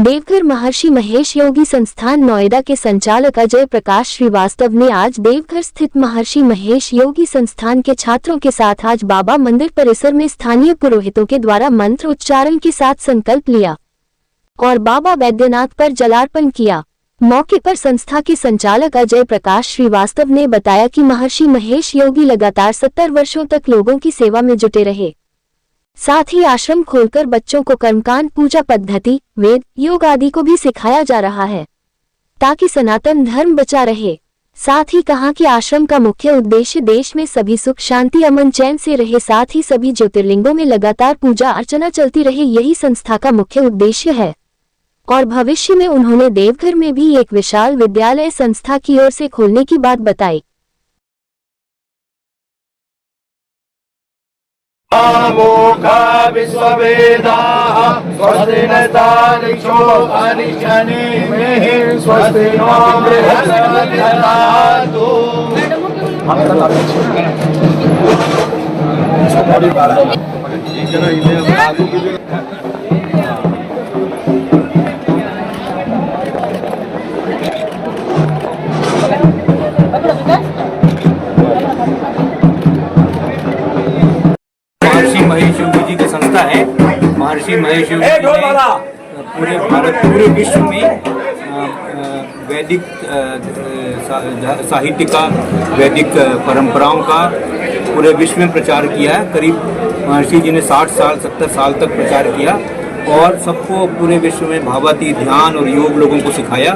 देवघर महर्षि महेश योगी संस्थान नोएडा के संचालक अजय प्रकाश श्रीवास्तव ने आज देवघर स्थित महर्षि महेश योगी संस्थान के छात्रों के साथ आज बाबा मंदिर परिसर में स्थानीय पुरोहितों के द्वारा मंत्र उच्चारण के साथ संकल्प लिया और बाबा बैद्यनाथ पर जलार्पण किया। मौके पर संस्था के संचालक अजय प्रकाश श्रीवास्तव ने बताया कि महर्षि महेश योगी लगातार 70 वर्षों तक लोगों की सेवा में जुटे रहे। साथ ही आश्रम खोलकर बच्चों को कर्मकांड, पूजा पद्धति, वेद, योग आदि को भी सिखाया जा रहा है ताकि सनातन धर्म बचा रहे। साथ ही कहा कि आश्रम का मुख्य उद्देश्य देश में सभी सुख शांति अमन चैन से रहे, साथ ही सभी ज्योतिर्लिंगों में लगातार पूजा अर्चना चलती रहे, यही संस्था का मुख्य उद्देश्य है। और भविष्य में उन्होंने देवघर में भी एक विशाल विद्यालय संस्था की ओर से खोलने की बात बताई। मोघा विश्ववेदाः स्वस्ति नस्तारिक्षो अनिशनिः स्वस्ति नो बृहस्पतिर्दधातु। महर्षि महेश योगी जी की संस्था है। महर्षि महेश योगी जी पूरे भारत, पूरे विश्व में वैदिक साहित्य का, वैदिक परंपराओं का पूरे विश्व में प्रचार किया है। करीब महर्षि जी ने 60 साल 70 साल तक प्रचार किया और सबको पूरे विश्व में भावाती ध्यान और योग लोगों को सिखाया।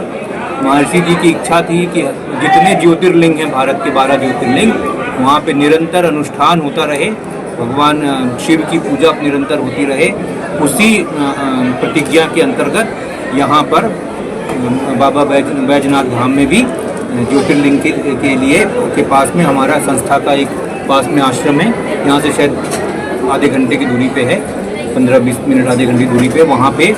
महर्षि जी की इच्छा थी कि जितने ज्योतिर्लिंग हैं भारत के 12 ज्योतिर्लिंग, वहाँ पे निरंतर अनुष्ठान होता रहे, भगवान शिव की पूजा निरंतर होती रहे। उसी प्रतिज्ञा के अंतर्गत यहाँ पर बाबा बैजनाथ धाम में भी ज्योतिर्लिंग के लिए के पास में हमारा संस्था का एक पास में आश्रम है। यहाँ से शायद आधे घंटे की दूरी पे है, 15-20 मिनट आधे घंटे की दूरी पे। वहाँ पे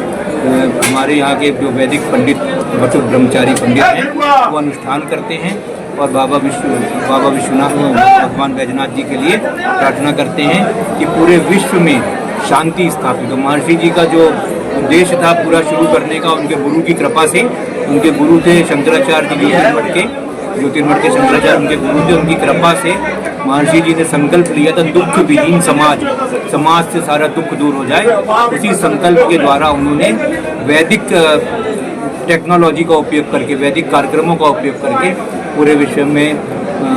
हमारे यहाँ के जो वैदिक पंडित बटु ब्रह्मचारी पंडित हैं वो अनुष्ठान करते हैं और बाबा विश्वनाथ भगवान बैजनाथ जी के लिए प्रार्थना करते हैं कि पूरे विश्व में शांति स्थापित हो। महर्षि जी का जो उद्देश्य था पूरा शुरू करने का, उनके गुरु की कृपा से, उनके गुरु थे शंकराचार्य जी ज्योतिर्मठ के शंकराचार्य उनके गुरु थे, उनकी कृपा से महर्षि जी ने संकल्प लिया था दुख विहीन समाज से सारा दुख दूर हो जाए। उसी संकल्प के द्वारा उन्होंने वैदिक टेक्नोलॉजी का उपयोग करके, वैदिक कार्यक्रमों का उपयोग करके पूरे विश्व में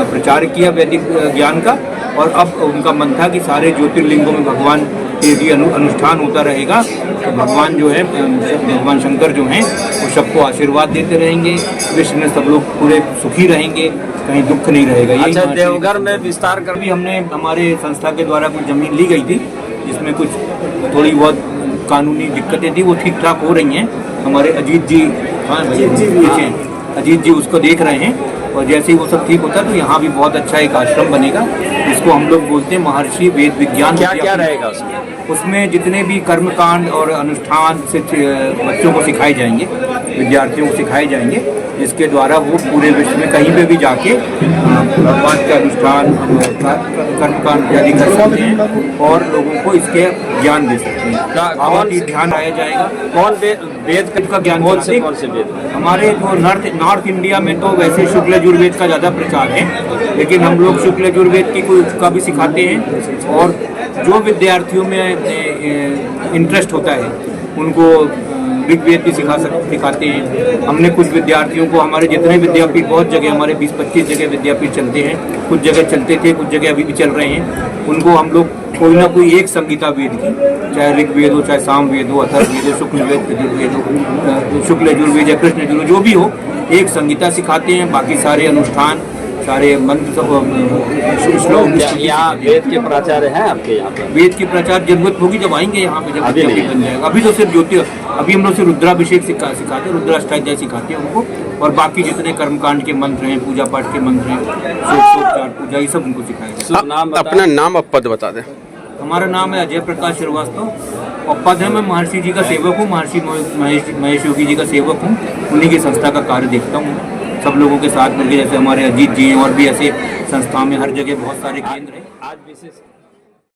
प्रचार किया वैदिक ज्ञान का। और अब उनका मन था कि सारे ज्योतिर्लिंगों में भगवान के भी अनुष्ठान होता रहेगा। तो भगवान जो है, भगवान शंकर जो हैं, वो सबको आशीर्वाद देते रहेंगे, विश्व में सब लोग पूरे सुखी रहेंगे, कहीं दुख नहीं रहेगा। ये अच्छा, देवघर में विस्तार कर भी हमने हमारे संस्था के द्वारा कुछ जमीन ली गई थी, जिसमें कुछ थोड़ी बहुत कानूनी दिक्कतें थी, वो ठीक ठाक हो रही हैं। हमारे अजीत जी, हाँ अजीत जी उसको देख रहे हैं और जैसे ही वो सब ठीक होता है तो यहाँ भी बहुत अच्छा एक आश्रम बनेगा, जिसको हम लोग बोलते हैं महर्षि वेद विज्ञान। क्या रहेगा उसमें जितने भी कर्मकांड और अनुष्ठान से बच्चों को सिखाए जाएंगे, विद्यार्थियों को सिखाए जाएंगे, जिसके द्वारा वो पूरे विश्व में कहीं पे भी जाके भगवान के अनुष्ठान, कर्मकांड इत्यादि कर सकते हैं और लोगों को इसके ज्ञान दे सकते हैं। बहुत ही ध्यान आया जाएगा। कौन वेद का ज्ञान? कौन से वेद? हमारे जो नॉर्थ इंडिया में तो वैसे शुक्ल यजुर्वेद का ज़्यादा प्रचार है, लेकिन हम लोग शुक्ल यजुर्वेद का भी सिखाते हैं। और जो विद्यार्थियों में इंटरेस्ट होता है उनको ऋग्वेद भी सिखाते हैं। हमने कुछ विद्यार्थियों को, हमारे जितने विद्यापीठ, बहुत जगह हमारे 20-25 जगह विद्यापीठ चलते हैं, कुछ जगह चलते थे, कुछ जगह अभी भी चल रहे हैं, उनको हम लोग कोई ना कोई एक संहिता वेद की, चाहे ऋग्वेद हो, चाहे सामवेद हो, अथर्ववेद हो, शुक्ल यजुर्वेद हो, शुक्ल यजुर्वेद या कृष्ण यजुर्वेद, जो भी हो, एक संहिता सिखाते हैं। बाकी सारे अनुष्ठान, सारे मंत्र, श्लोक। यहाँ वेद के प्राचार्य हैं आपके यहाँ पर? वेद की प्रचार जरूरत होगी जब आएंगे यहाँ पे, जब अभी बन जाएगा। अभी तो सिर्फ अभी हम लोग सिर्फ रुद्राभिषेक सिखाते हैं, रुद्राष्टाध्याय सिखाते हैं उनको, और बाकी जितने कर्मकांड के मंत्र हैं, पूजा पाठ के मंत्र हैं, पूजा, ये सब उनको सिखाएंगे। अपना नाम और पद बता दें। हमारा नाम है अजय प्रकाश श्रीवास्तव और पद है, मैं महर्षि जी का सेवक हूँ, महर्षि महेश योगी जी का सेवक हूँ। उन्हीं की संस्था का कार्य देखता हूँ सब लोगों के साथ मिलकर। जैसे हमारे अजीत जी हैं और भी ऐसे संस्थाओं में हर जगह बहुत सारे केंद्र हैं। आज विशेष